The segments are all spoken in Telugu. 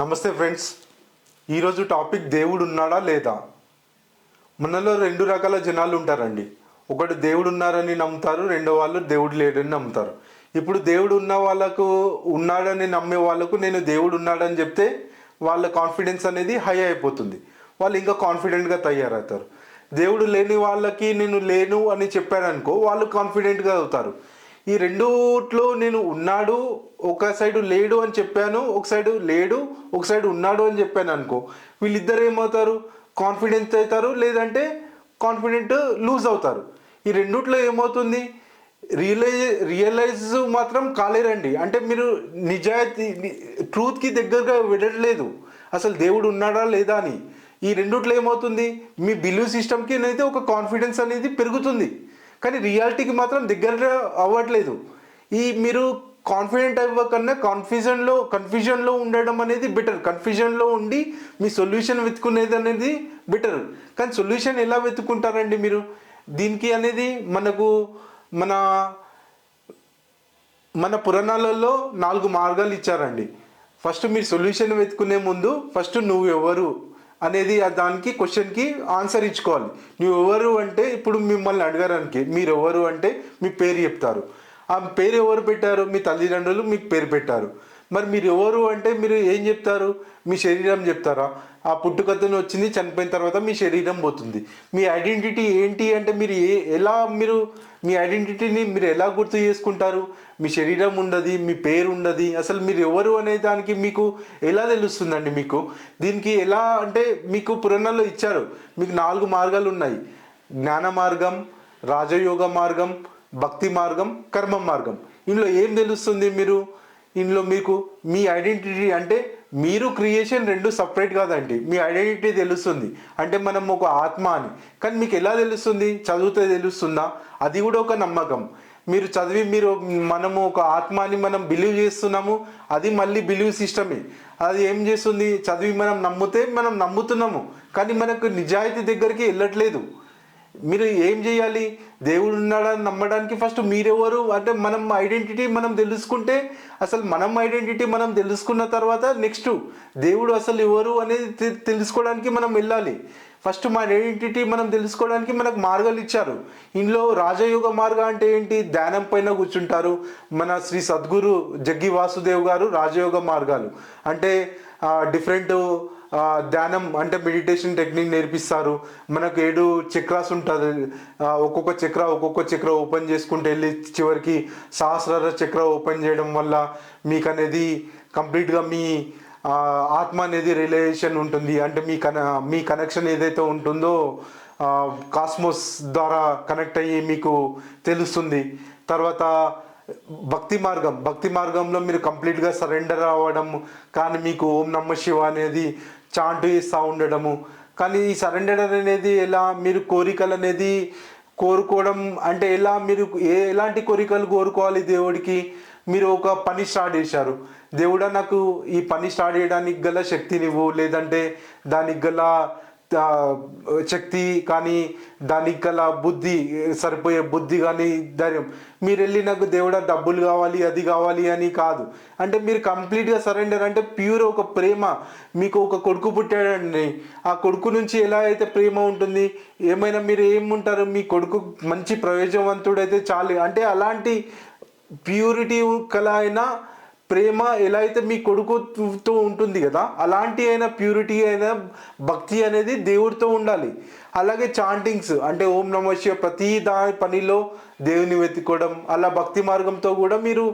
నమస్తే ఫ్రెండ్స్. ఈరోజు టాపిక్ దేవుడు ఉన్నాడా లేదా. మనలో రెండు రకాల జనాలు ఉంటారండి. ఒకటి దేవుడు ఉన్నారని నమ్ముతారు, రెండో వాళ్ళు దేవుడు లేడని నమ్ముతారు. ఇప్పుడు దేవుడు ఉన్న వాళ్ళకు ఉన్నాడని నమ్మే వాళ్ళకు నేను దేవుడు ఉన్నాడని చెప్తే వాళ్ళ కాన్ఫిడెన్స్ అనేది హై అయిపోతుంది, వాళ్ళు ఇంకా కాన్ఫిడెంట్గా తయారవుతారు. దేవుడు లేని వాళ్ళకి నేను లేను అని చెప్పాననుకో వాళ్ళు కాన్ఫిడెంట్గా అవుతారు. ఈ రెండుట్లో నేను ఉన్నాడు, ఒక సైడు లేడు అని చెప్పాను, ఒక సైడు లేడు, ఒక సైడు ఉన్నాడు అని చెప్పాను అనుకో, వీళ్ళిద్దరు ఏమవుతారు, కాన్ఫిడెన్స్ అవుతారు, లేదంటే కాన్ఫిడెంట్ లూజ్ అవుతారు. ఈ రెండిట్లో ఏమవుతుంది, రియలైజ్ మాత్రం కాలేరండి. అంటే మీరు నిజాయితీ ట్రూత్కి దగ్గరగా వెళ్ళట్లేదు, అసలు దేవుడు ఉన్నాడా లేదా అని. ఈ రెండిట్లో ఏమవుతుంది, మీ బిలీవ్ సిస్టమ్కి అయితే ఒక కాన్ఫిడెన్స్ అనేది పెరుగుతుంది, కానీ రియాలిటీకి మాత్రం దగ్గర అవ్వట్లేదు. ఈ మీరు కాన్ఫిడెంట్ అవ్వకన్నా కన్ఫ్యూజన్లో ఉండడం అనేది బెటర్. కన్ఫ్యూజన్లో ఉండి మీ సొల్యూషన్ వెతుకునేది అనేది బెటర్. కానీ సొల్యూషన్ ఎలా వెతుకుంటారండి మీరు దీనికి అనేది మన మన పురాణాలలో 4 మార్గాలు ఇచ్చారండి. ఫస్ట్ మీరు సొల్యూషన్ వెతుకునే ముందు ఫస్ట్ నువ్వు ఎవరు అనేది దానికి క్వశ్చన్కి ఆన్సర్ ఇచ్చుకోవాలి. నువ్వు ఎవరు అంటే, ఇప్పుడు మిమ్మల్ని అడగడానికి మీరు ఎవరు అంటే మీ పేరు చెప్తారు. ఆ పేరు ఎవరు పెట్టారు, మీ తల్లిదండ్రులు మీకు పేరు పెట్టారు. మరి మీరు ఎవరు అంటే మీరు ఏం చెప్తారు, మీ శరీరం చెప్తారా. ఆ పుట్టుకతను వచ్చింది, చనిపోయిన తర్వాత మీ శరీరం పోతుంది. మీ ఐడెంటిటీ ఏంటి అంటే మీరు మీ ఐడెంటిటీని మీరు ఎలా గుర్తు చేసుకుంటారు. మీ శరీరం ఉండదు, మీ పేరు ఉండదు, అసలు మీరు ఎవరు అనే దానికి మీకు ఎలా తెలుస్తుందండి. మీకు దీనికి ఎలా అంటే మీకు పురాణాల్లో ఇచ్చారు, మీకు 4 మార్గాలు ఉన్నాయి. జ్ఞాన మార్గం, రాజయోగ మార్గం, భక్తి మార్గం, కర్మ మార్గం. ఇందులో ఏం తెలుస్తుంది ఇందులో మీకు మీ ఐడెంటిటీ అంటే మీరు క్రియేషన్ రెండు సపరేట్ కాదండి. మీ ఐడెంటిటీ తెలుస్తుంది అంటే మనం ఒక ఆత్మ అని. కానీ మీకు ఎలా తెలుస్తుంది, చదివితే తెలుస్తుందా, అది కూడా ఒక నమ్మకం. మీరు చదివి మనము ఒక ఆత్మ అని మనం బిలీవ్ చేస్తున్నాము, అది మళ్ళీ బిలీవ్ సిస్టమే. అది ఏం చేస్తుంది, చదివి మనం నమ్ముతున్నాము, కానీ మనకు నిజాయితీ దగ్గరికి వెళ్ళట్లేదు. మీరు ఏం చేయాలి, దేవుడు ఉన్నాడని నమ్మడానికి ఫస్ట్ మీరెవరు అంటే మనం ఐడెంటిటీ మనం తెలుసుకుంటే, అసలు మనం ఐడెంటిటీ మనం తెలుసుకున్న తర్వాత నెక్స్ట్ దేవుడు అసలు ఎవరు అనేది తెలుసుకోవడానికి మనం వెళ్ళాలి. ఫస్ట్ మన ఐడెంటిటీ మనం తెలుసుకోవడానికి మనకు మార్గాలు ఇచ్చారు. ఇందులో రాజయోగ మార్గం అంటే ఏంటి, ధ్యానం పైన కూర్చుంటారు. మన శ్రీ సద్గురు జగ్గి వాసుదేవ్ గారు రాజయోగ మార్గాలు అంటే డిఫరెంట్ ధ్యానం అంటే మెడిటేషన్ టెక్నిక్ నేర్పిస్తారు. మనకు 7 చక్రాస్ ఉంటుంది, ఒక్కొక్క చక్ర ఓపెన్ చేసుకుంటూ వెళ్ళి చివరికి సహస్రార చక్ర ఓపెన్ చేయడం వల్ల మీకు అనేది కంప్లీట్గా మీ ఆత్మ అనేది రియలైజేషన్ ఉంటుంది. అంటే మీ కనెక్షన్ ఏదైతే ఉంటుందో కాస్మోస్ ద్వారా కనెక్ట్ అయ్యి మీకు తెలుస్తుంది. తర్వాత భక్తి మార్గంలో మీరు కంప్లీట్గా సరెండర్ అవ్వడం, కానీ మీకు ఓం నమ శివ అనేది చాంట్ చేస్తూ ఉండడము. కానీ ఈ సరెండర్ అనేది ఎలా, మీరు కోరికలు అనేది కోరుకోవడం అంటే ఎలా, మీరు ఎలాంటి కోరికలు కోరుకోవాలి దేవుడికి. మీరు ఒక పని స్టార్ట్ చేశారు, దేవుడా నాకు ఈ పని స్టార్ట్ చేయడానికి గల శక్తినివ్వు, లేదంటే దానికి గల శక్తి కానీ దానికి గల బుద్ధి, సరిపోయే బుద్ధి కానీ ధైర్యం. మీరు వెళ్ళి నాకు దేవుడా డబ్బులు కావాలి అది కావాలి అని కాదు. అంటే మీరు కంప్లీట్గా సరెండర్ అంటే ప్యూర్ ఒక ప్రేమ. మీకు ఒక కొడుకు పుట్టాడండి, ఆ కొడుకు నుంచి ఎలా అయితే ప్రేమ ఉంటుంది, ఏమైనా మీరు ఏముంటారు, మీ కొడుకు మంచి ప్రయోజనవంతుడైతే చాలు అంటే అలాంటి ప్యూరిటీ కల అయినా ప్రేమ ఎలా అయితే మీ కొడుకుతో ఉంటుంది కదా, అలాంటి అయినా ప్యూరిటీ అయినా భక్తి అనేది దేవుడితో ఉండాలి. అలాగే చాంటింగ్స్ అంటే ఓం నమః శివాయ ప్రతి పనిలో దేవుని వెతుకోవడం, అలా భక్తి మార్గంతో కూడా మీరు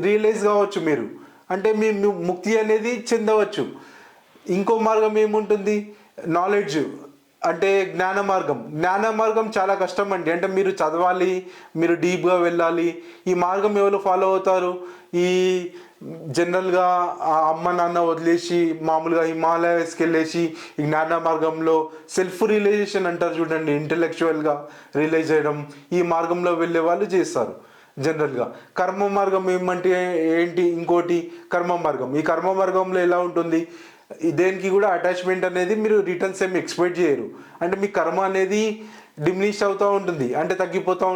రియలైజ్ కావచ్చు. మీరు అంటే మీ ముక్తి అనేది చెందవచ్చు. ఇంకో మార్గం ఏముంటుంది, నాలెడ్జ్ అంటే జ్ఞాన మార్గం చాలా కష్టం అండి. అంటే మీరు చదవాలి, మీరు డీప్గా వెళ్ళాలి. ఈ మార్గం ఎవరు ఫాలో అవుతారు, ఈ జనరల్గా అమ్మ నాన్న వదిలేసి మామూలుగా హిమాలయస్కి వెళ్ళేసి ఈ జ్ఞాన మార్గంలో సెల్ఫ్ రియలైజేషన్ అంటారు చూడండి, ఇంటెలెక్చువల్గా రియలైజ్ చేయడం, ఈ మార్గంలో వెళ్ళే వాళ్ళు చేస్తారు జనరల్గా. కర్మ మార్గం ఏమంటే ఏంటి, ఇంకోటి ఈ కర్మ మార్గంలో ఎలా ఉంటుంది, దేనికి కూడా అటాచ్మెంట్ అనేది మీరు రిటర్న్స్ ఏమి ఎక్స్పెక్ట్ చేయరు. అంటే మీ కర్మ అనేది డిమినిష్ అవుతూ ఉంటుంది, అంటే తగ్గిపోతూ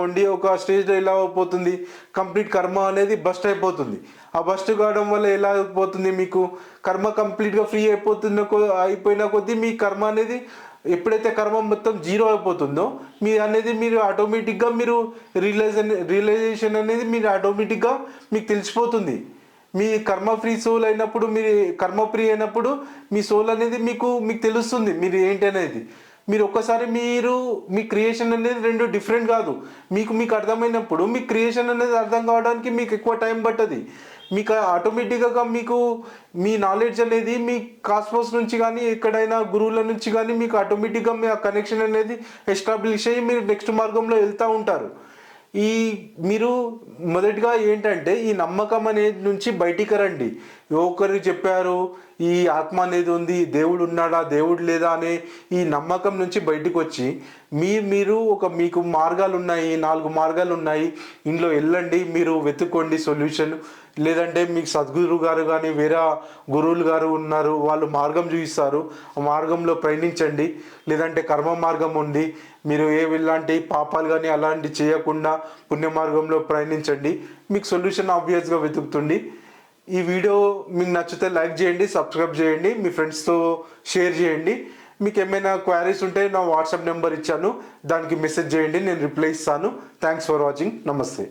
ఉండి ఒక స్టేజ్లో ఎలా అయిపోతుంది, కంప్లీట్ కర్మ అనేది బస్ట్ అయిపోతుంది. ఆ బస్ట్ కావడం వల్ల ఎలా అయిపోతుంది, మీకు కర్మ కంప్లీట్గా ఫ్రీ అయిపోయిన కొద్దీ మీ కర్మ అనేది ఎప్పుడైతే కర్మ మొత్తం జీరో అయిపోతుందో మీరు ఆటోమేటిక్గా మీరు రియలైజేషన్ అనేది మీరు ఆటోమేటిక్గా మీకు తెలిసిపోతుంది. మీ కర్మ ఫ్రీ సోల్ అయినప్పుడు, మీరు కర్మ ఫ్రీ అయినప్పుడు మీ సోల్ అనేది మీకు తెలుస్తుంది మీరు ఏంటి అనేది. మీరు ఒక్కసారి మీ క్రియేషన్ అనేది రెండు డిఫరెంట్ కాదు. మీకు అర్థమైనప్పుడు మీ క్రియేషన్ అనేది అర్థం కావడానికి మీకు ఎక్కువ టైం పట్టది. మీకు ఆటోమేటిక్గా మీ నాలెడ్జ్ అనేది మీ కాస్మోస్ నుంచి కానీ ఎక్కడైనా గురువుల నుంచి కానీ మీకు ఆటోమేటిక్గా మీ ఆ కనెక్షన్ అనేది ఎస్టాబ్లిష్ అయ్యి మీరు నెక్స్ట్ మార్గంలో వెళ్తూ ఉంటారు. మీరు మొదటిగా ఏంటంటే ఈ నమ్మకం అనేది నుంచి బయటికి రండి. ఒకరు చెప్పారు ఈ ఆత్మ అనేది ఉంది, దేవుడు ఉన్నాడా దేవుడు లేదా అనే ఈ నమ్మకం నుంచి బయటకు వచ్చి మీకు మార్గాలు ఉన్నాయి, 4 మార్గాలు ఉన్నాయి, ఇంట్లో వెళ్ళండి, మీరు వెతుక్కోండి సొల్యూషన్. లేదంటే మీకు సద్గురు గారు కానీ వేరే గురువులు గారు ఉన్నారు, వాళ్ళు మార్గం చూపిస్తారు, ఆ మార్గంలో ప్రయాణించండి. లేదంటే కర్మ మార్గం ఉంది, మీరు ఇలాంటి పాపాలు కానీ అలాంటివి చేయకుండా పుణ్య మార్గంలో ప్రయాణించండి, మీకు సొల్యూషన్ ఆబ్వియస్గా వెతుకుతుంది. ఈ వీడియో మీకు నచ్చితే లైక్ చేయండి, సబ్స్క్రైబ్ చేయండి, మీ ఫ్రెండ్స్తో షేర్ చేయండి. మీకు ఏమైనా క్వైరీస్ ఉంటే నా వాట్సాప్ నెంబర్ ఇచ్చాను, దానికి మెసేజ్ చేయండి, నేను రిప్లై ఇస్తాను. Thanks for watching. నమస్తే.